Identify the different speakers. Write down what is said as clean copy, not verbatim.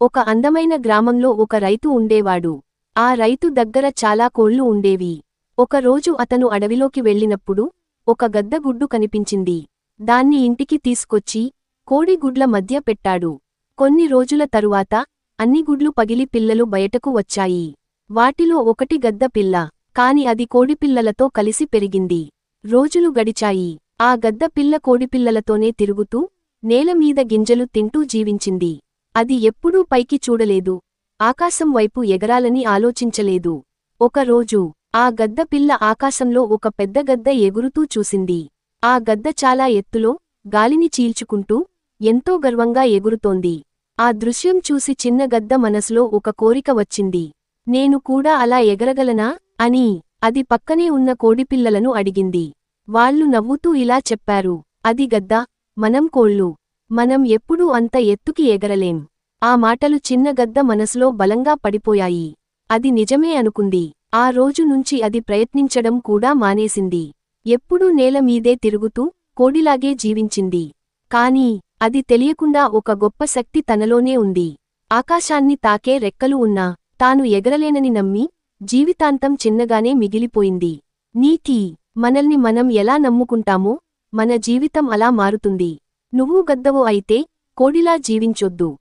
Speaker 1: ఒక అందమైన గ్రామంలో ఒక రైతు ఉండేవాడు. ఆ రైతు దగ్గర చాలా కోళ్లు ఉండేవి. ఒకరోజు అతను అడవిలోకి వెళ్ళినప్పుడు ఒక గద్ద గుడ్డు కనిపించింది. దాన్ని ఇంటికి తీసుకొచ్చి కోడి గుడ్ల మధ్య పెట్టాడు. కొన్ని రోజుల తరువాత అన్ని గుడ్లు పగిలి పిల్లలు బయటకు వచ్చాయి. వాటిలో ఒకటి గద్ద పిల్ల, కాని అది కోడిపిల్లలతో కలిసి పెరిగింది. రోజులు గడిచాయి. ఆ గద్ద పిల్ల కోడిపిల్లలతోనే తిరుగుతూ నేలమీద గింజలు తింటూ జీవించింది. అది ఎప్పుడూ పైకి చూడలేదు, ఆకాశం వైపు ఎగరాలని ఆలోచించలేదు. ఒకరోజు ఆ గద్ద పిల్ల ఆకాశంలో ఒక పెద్ద గద్ద ఎగురుతూ చూసింది. ఆ గద్ద చాలా ఎత్తులో గాలిని చీల్చుకుంటూ ఎంతో గర్వంగా ఎగురుతోంది. ఆ దృశ్యం చూసి చిన్న గద్ద మనసులో ఒక కోరిక వచ్చింది. నేను కూడా అలా ఎగరగలనా అని అది పక్కనే ఉన్న కోడిపిల్లలను అడిగింది. వాళ్ళు నవ్వుతూ ఇలా చెప్పారు, అది గద్ద, మనం కోళ్ళు. మనం ఎప్పుడూ అంత ఎత్తుకి ఎగరలేం. ఆ మాటలు చిన్న గద్ద మనసులో బలంగా పడిపోయాయి. అది నిజమే అనుకుంది. ఆ రోజు నుంచి అది ప్రయత్నించడం కూడా మానేసింది. ఎప్పుడూ నేలమీదే తిరుగుతూ కోడిలాగే జీవించింది. కాని అది తెలియకుండా ఒక గొప్ప శక్తి తనలోనే ఉంది. ఆకాశాన్ని తాకే రెక్కలు ఉన్నా తాను ఎగరలేనని నమ్మి జీవితాంతం చిన్నగానే మిగిలిపోయింది. నీతి: మనల్ని మనం ఎలా నమ్ముకుంటామో మన జీవితం అలా మారుతుంది. నువ్వు గద్దవు అయితే కోడిలా జీవించొద్దు.